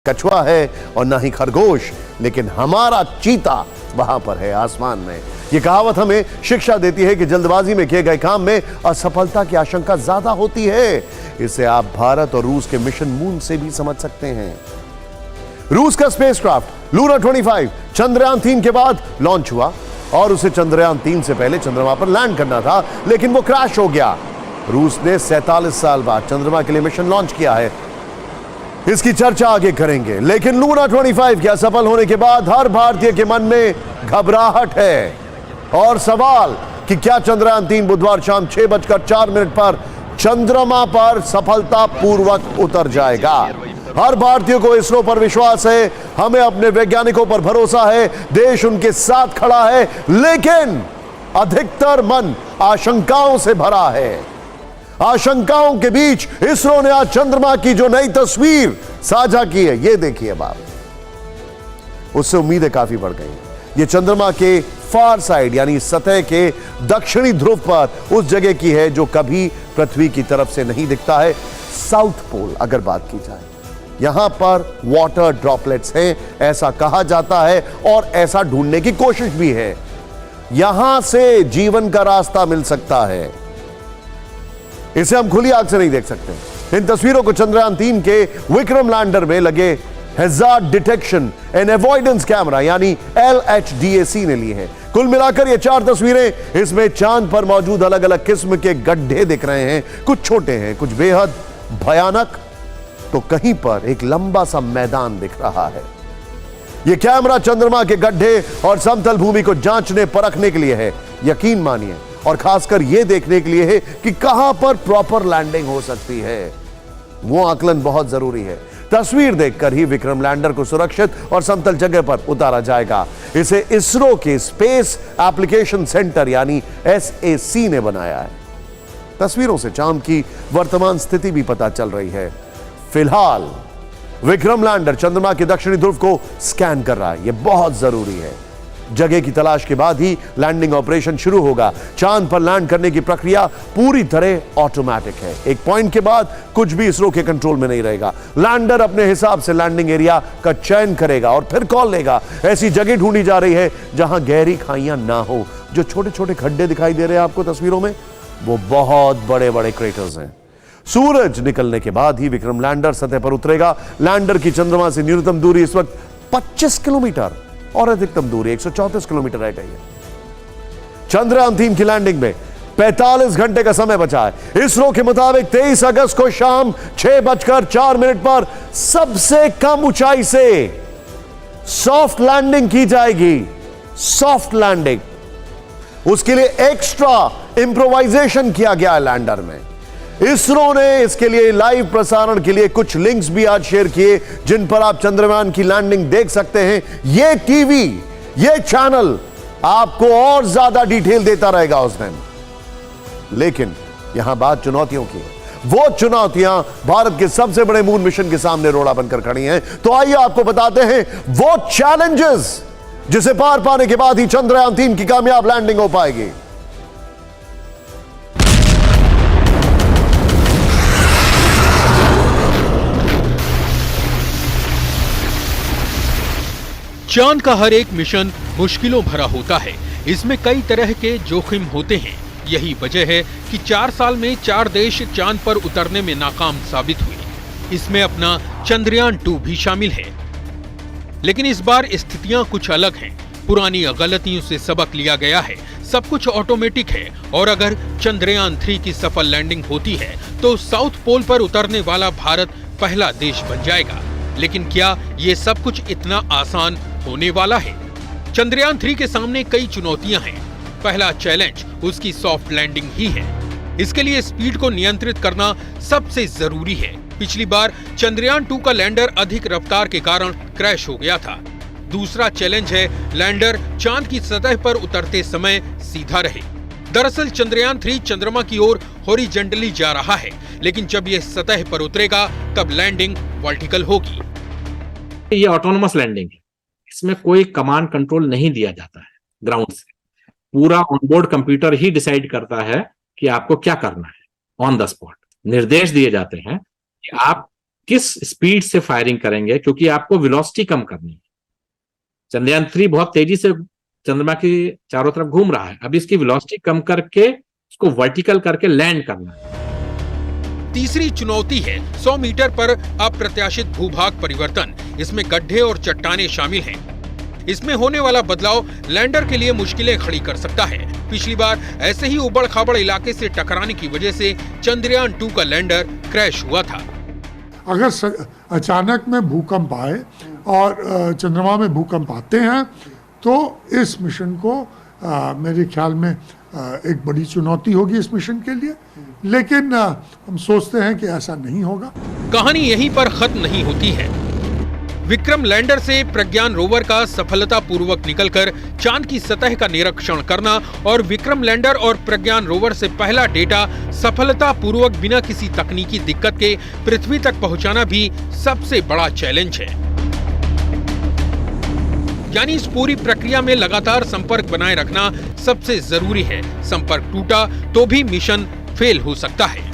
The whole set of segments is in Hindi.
कछुआ है और ना ही खरगोश, लेकिन हमारा चीता वहां पर है आसमान में। यह कहावत हमें शिक्षा देती है कि जल्दबाजी में किए गए काम में असफलता की आशंका ज्यादा होती है। इसे आप भारत और रूस के मिशन मून से भी समझ सकते हैं। रूस का स्पेसक्राफ्ट लूना 25 चंद्रयान 3 के बाद लॉन्च हुआ और उसे चंद्रयान 3 से पहले चंद्रमा पर लैंड करना था, लेकिन वो क्रैश हो गया। रूस ने 47 साल बाद चंद्रमा के लिए मिशन लॉन्च किया है। इसकी चर्चा आगे करेंगे, लेकिन लूना 25 के असफल होने के बाद हर भारतीय के मन में घबराहट है और सवाल कि क्या चंद्रयान 3 बुधवार शाम 6:04 पर चंद्रमा पर सफलतापूर्वक उतर जाएगा। हर भारतीय को इसरो पर विश्वास है, हमें अपने वैज्ञानिकों पर भरोसा है, देश उनके साथ खड़ा है, लेकिन अधिकतर मन आशंकाओं से भरा है। आशंकाओं के बीच इसरो ने आज चंद्रमा की जो नई तस्वीर साझा की है, यह देखिए। अब आप उससे उम्मीदें काफी बढ़ गई। यह चंद्रमा के फार साइड यानी सतह के दक्षिणी ध्रुव पर उस जगह की है जो कभी पृथ्वी की तरफ से नहीं दिखता है, साउथ पोल। अगर बात की जाए, यहां पर वाटर ड्रॉपलेट्स हैं, ऐसा कहा जाता है और ऐसा ढूंढने की कोशिश भी है। यहां से जीवन का रास्ता मिल सकता है, इसे हम खुली आंख से नहीं देख सकते। इन तस्वीरों को चंद्रयान 3 के विक्रम लैंडर में लगे hazard detection and avoidance camera यानी LHDAC ने ली है। कुल मिलाकर ये 4 तस्वीरें, इसमें चांद पर मौजूद अलग अलग किस्म के गड्ढे दिख रहे हैं। कुछ छोटे हैं, कुछ बेहद भयानक, तो कहीं पर एक लंबा सा मैदान दिख रहा है। यह कैमरा चंद्रमा के गड्ढे और समतल भूमि को जांचने परखने के लिए है, यकीन मानिए, और खासकर यह देखने के लिए है कि कहां पर प्रॉपर लैंडिंग हो सकती है। वो आकलन बहुत जरूरी है। तस्वीर देखकर ही विक्रम लैंडर को सुरक्षित और समतल जगह पर उतारा जाएगा। इसे इसरो के स्पेस एप्लीकेशन सेंटर यानी SAC ने बनाया है। तस्वीरों से चांद की वर्तमान स्थिति भी पता चल रही है। फिलहाल विक्रम लैंडर चंद्रमा के दक्षिणी ध्रुव को स्कैन कर रहा है, यह बहुत जरूरी है। जगह की तलाश के बाद ही लैंडिंग ऑपरेशन शुरू होगा। चांद पर लैंड करने की प्रक्रिया पूरी तरह ऑटोमेटिक है। एक पॉइंट के बाद कुछ भी इसरो के कंट्रोल में नहीं रहेगा। लैंडर अपने हिसाब से लैंडिंग एरिया का चयन करेगा और फिर कॉल लेगा। ऐसी जगह ढूंढी जा रही है जहां गहरी खाइयां ना हो। जो छोटे छोटे खड्डे दिखाई दे रहे हैं आपको तस्वीरों में, वो बहुत बड़े बड़े क्रेटर्स हैं। सूरज निकलने के बाद ही विक्रम लैंडर सतह पर उतरेगा। लैंडर की चंद्रमा से न्यूनतम दूरी इस वक्त 25 किलोमीटर और अधिकतम दूरी 134 किलोमीटर रह गई है। चंद्रयान 3 की लैंडिंग में 45 घंटे का समय बचा है। इसरो के मुताबिक 23 अगस्त को शाम 6:04 पर सबसे कम ऊंचाई से सॉफ्ट लैंडिंग की जाएगी। सॉफ्ट लैंडिंग, उसके लिए एक्स्ट्रा इंप्रोवाइजेशन किया गया है लैंडर में। इसरो ने इसके लिए लाइव प्रसारण के लिए कुछ लिंक्स भी आज शेयर किए, जिन पर आप चंद्रयान की लैंडिंग देख सकते हैं। यह टीवी, यह चैनल आपको और ज्यादा डिटेल देता रहेगा उस दिन। लेकिन यहां बात चुनौतियों की है। वो चुनौतियां भारत के सबसे बड़े मून मिशन के सामने रोड़ा बनकर खड़ी हैं। तो आइए आपको बताते हैं वो चैलेंजेस जिसे पार पाने के बाद ही चंद्रयान 3 की कामयाब लैंडिंग हो पाएगी। चांद का हर एक मिशन मुश्किलों भरा होता है। इसमें कई तरह के जोखिम होते हैं। यही वजह है कि 4 साल में 4 देश चांद पर उतरने में नाकाम साबित हुए। इसमें अपना चंद्रयान 2 भी शामिल है। लेकिन इस बार स्थितियां कुछ अलग हैं। पुरानी गलतियों से सबक लिया गया है। सब कुछ ऑटोमेटिक है और अगर चंद्रयान 3 की सफल लैंडिंग होती है तो साउथ पोल पर उतरने वाला भारत पहला देश बन जाएगा। लेकिन क्या ये सब कुछ इतना आसान होने वाला है? चंद्रयान 3 के सामने कई चुनौतियां हैं। पहला चैलेंज उसकी सॉफ्ट लैंडिंग ही है। इसके लिए स्पीड को नियंत्रित करना सबसे जरूरी है। पिछली बार चंद्रयान 2 का लैंडर अधिक रफ्तार के कारण क्रैश हो गया था। दूसरा चैलेंज है लैंडर चांद की सतह पर उतरते समय सीधा रहे। दरअसल चंद्रयान 3 चंद्रमा की ओर हॉरिजॉन्टली जा रहा है, लेकिन जब यह सतह पर उतरेगा तब लैंडिंग वर्टिकल होगी। ये ऑटोनोमस लैंडिंग है। इसमें कोई कमांड कंट्रोल नहीं दिया जाता है ग्राउंड से। पूरा ऑनबोर्ड कंप्यूटर ही डिसाइड करता है कि आपको क्या करना है। ऑन द स्पॉट निर्देश दिए जाते हैं कि आप किस स्पीड से फायरिंग करेंगे, क्योंकि आपको वेलोसिटी कम करनी है। चंद्रयान 3 बहुत तेजी से चंद्रमा के चारों तरफ घूम रहा है, अब इसकी वेलोसिटी कम करके उसको वर्टिकल करके लैंड करना है। तीसरी चुनौती है 100 मीटर पर अप्रत्याशित भूभाग परिवर्तन। इसमें गड्ढे और चट्टानें शामिल हैं। इसमें होने वाला बदलाव लैंडर के लिए मुश्किलें खड़ी कर सकता है। पिछली बार ऐसे ही उबड़ खाबड़ इलाके से टकराने की वजह से चंद्रयान 2 का लैंडर क्रैश हुआ था। अगर अचानक में भूकंप आए और चंद्रमा में भूकंप आते हैं तो इस मिशन को मेरे ख्याल में एक बड़ी चुनौती होगी इस मिशन के लिए, लेकिन हम सोचते हैं कि ऐसा नहीं होगा। कहानी यहीं पर खत्म नहीं होती है। विक्रम लैंडर से प्रज्ञान रोवर का सफलतापूर्वक निकलकर चांद की सतह का निरीक्षण करना और विक्रम लैंडर और प्रज्ञान रोवर से पहला डेटा सफलतापूर्वक बिना किसी तकनीकी दिक्कत के पृथ्वी तक पहुंचाना भी सबसे बड़ा चैलेंज है। यानी इस पूरी प्रक्रिया में लगातार संपर्क बनाए रखना सबसे जरूरी है। संपर्क टूटा तो भी मिशन फेल हो सकता है।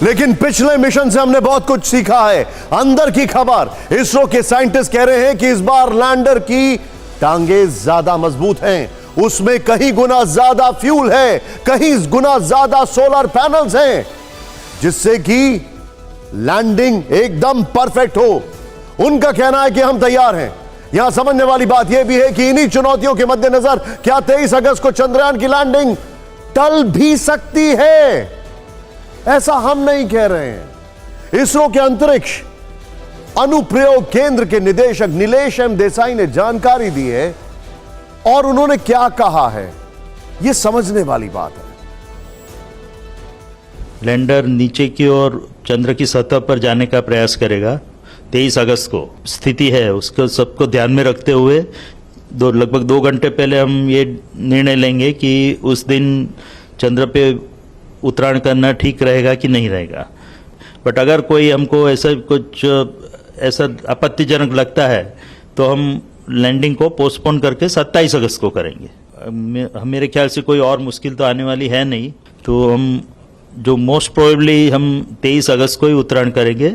लेकिन पिछले मिशन से हमने बहुत कुछ सीखा है। अंदर की खबर, इसरो के साइंटिस्ट कह रहे हैं कि इस बार लैंडर की टांगे ज्यादा मजबूत हैं, उसमें कहीं गुना ज्यादा फ्यूल है, कहीं गुना ज्यादा सोलर पैनल्स हैं, जिससे कि लैंडिंग एकदम परफेक्ट हो। उनका कहना है कि हम तैयार हैं। यहां समझने वाली बात यह भी है कि इन्हीं चुनौतियों के मद्देनजर क्या 23 अगस्त को चंद्रयान की लैंडिंग टल भी सकती है? ऐसा हम नहीं कह रहे हैं। इसरो के अंतरिक्ष अनुप्रयोग केंद्र के निदेशक नीलेश एम देसाई ने जानकारी दी है और उन्होंने क्या कहा है, यह समझने वाली बात है। लैंडर नीचे की ओर चंद्र की सतह पर जाने का प्रयास करेगा 23 अगस्त को। स्थिति है उसको सबको ध्यान में रखते हुए लगभग 2 घंटे पहले हम ये निर्णय लेंगे कि उस दिन चंद्र पे उतराण करना ठीक रहेगा कि नहीं रहेगा। बट अगर कोई हमको ऐसा आपत्तिजनक लगता है तो हम लैंडिंग को पोस्टपोन करके 27 अगस्त को करेंगे। मेरे ख्याल से कोई और मुश्किल तो आने वाली है नहीं, तो हम जो मोस्ट प्रोबेबली हम 23 अगस्त को ही उतराण करेंगे।